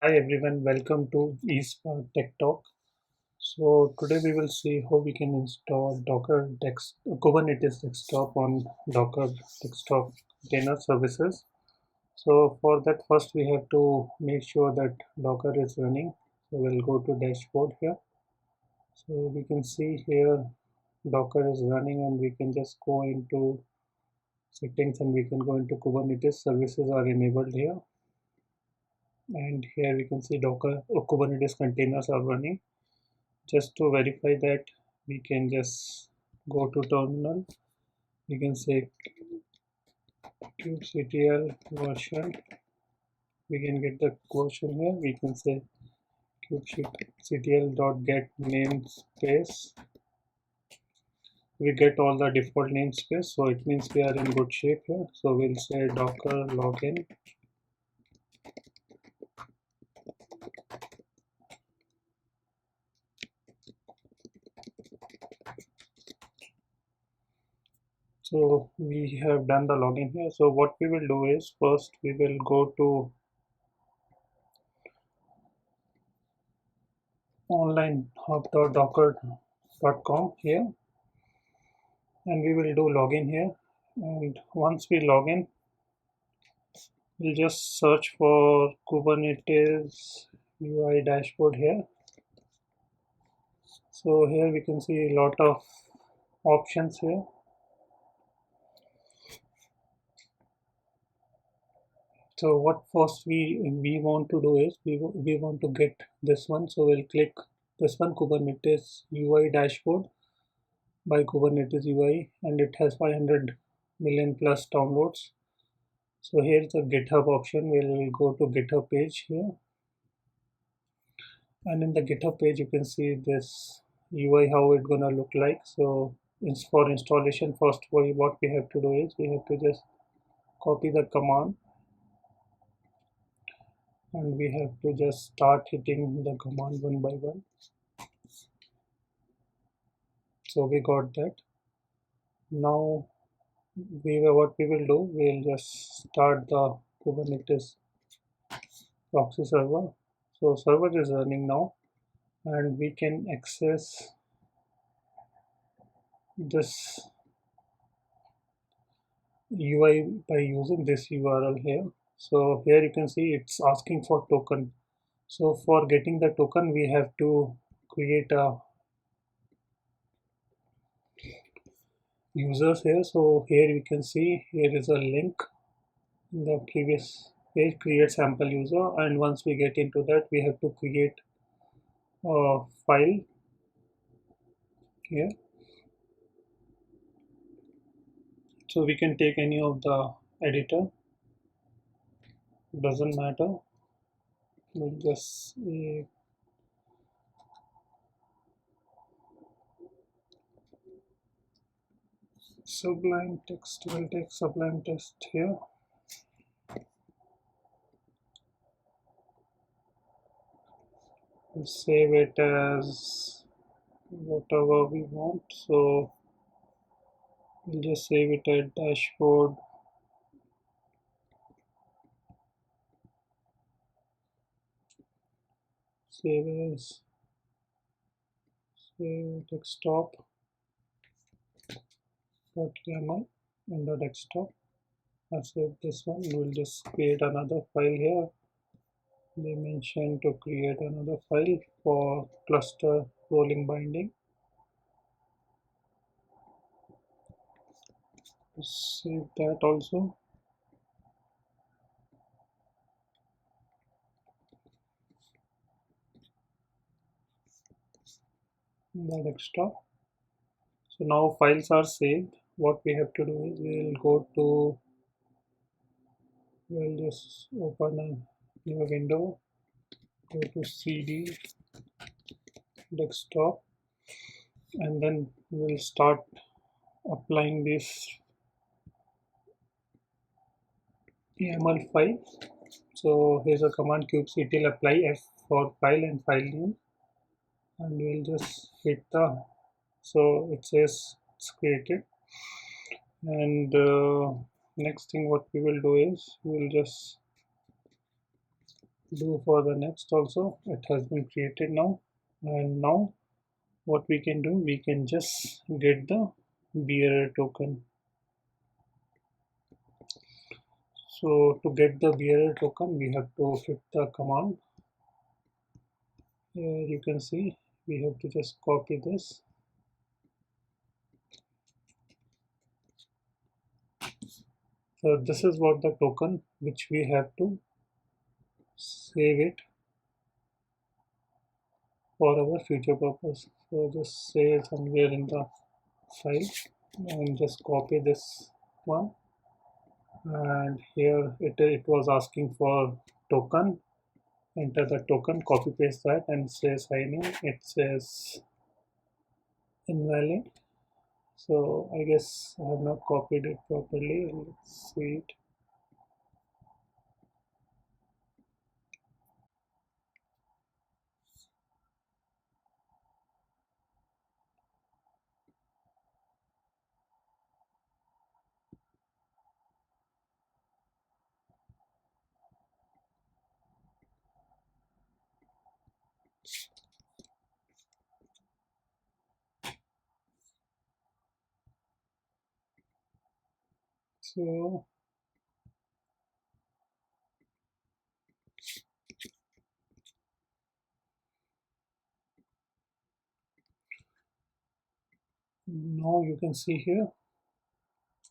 Hi everyone, welcome to Espark Tech Talk. So today we will see how we can install Kubernetes desktop on Docker desktop container services. So for that first we have to make sure that Docker is running. So we'll go to dashboard here. So we can see here Docker is running and we can just go into settings and we can go into Kubernetes services are enabled here. And here we can see Docker or Kubernetes containers are running. Just to verify that, we can just go to terminal. We can say kubectl version. We can get the version here. We can say kubectl.get namespace. We get all the default namespace, so it means we are in good shape here. So we'll say docker login. So we have done the login here. So what we will do is first we will go to onlinehub.docker.com here, and we will do login here. And once we log in, we'll just search for Kubernetes UI dashboard here. So here we can see a lot of options here. So what first we want to do is we want to get this one. So we'll click this one, Kubernetes UI dashboard by Kubernetes UI, and it has 500 million plus downloads. So here's the GitHub option. We'll go to GitHub page here, and in the GitHub page you can see this UI how it's gonna look like. So it's for installation. First, what we have to do is we have to just copy the command, and we have to just start hitting the command one by one. So we got that. Now what we will do, we'll just start the Kubernetes proxy server. So server is running now, and we can access this UI by using this URL here. So here you can see it's asking for token. So for getting the token, we have to create a users here. So here you can see here is a link in the previous page, create sample user, and once we get into that, we have to create a file here. So we can take any of the editor, doesn't matter. We'll just Sublime text. We'll take Sublime text here. We'll save it as whatever we want. So we'll just save it at dashboard. Save as save desktop .yaml in the desktop. I'll save this one. We'll just create another file here. They mentioned to create another file for cluster rolling binding. Save that also. In the desktop. So now files are saved. What we have to do is we'll just open a new window, go to CD desktop, and then we'll start applying this YAML file. So here's a command kubectl apply f for file and file name, and we'll just hit the, so it says it's created. And next thing what we will do is we'll just do for the next also. It has been created now, and now what we can do, we can just get the bearer token. So to get the bearer token, we have to hit the command. Here you can see we have to just copy this. So this is what the token which we have to save it for our future purpose. So just say somewhere in the file and just copy this one, and here it was asking for token. Enter the token, copy paste that and say sign in. It says invalid. So I guess I have not copied it properly. Let's see it. So now you can see here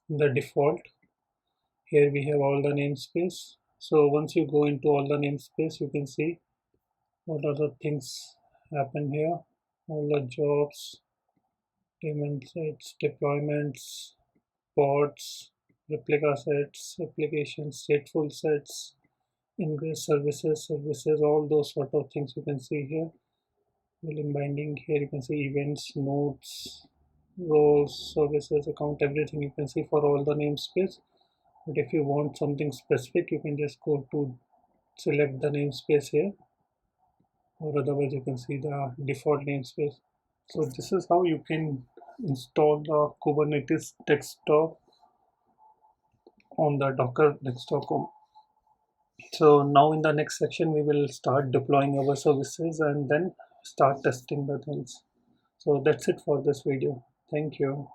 the default. Here we have all the namespace. So once you go into all the namespace, you can see what other things happen here. All the jobs, daemon sets, deployments, pods, replica sets, applications, stateful sets, ingress services, all those sort of things you can see here. Volume binding, here you can see events, nodes, roles, services, account, everything you can see for all the namespace. But if you want something specific, you can just go to select the namespace here, or otherwise you can see the default namespace. So this is how you can install the Kubernetes desktop on the Docker desktop. So now in the next section, we will start deploying our services and then start testing the things. So that's it for this video. Thank you.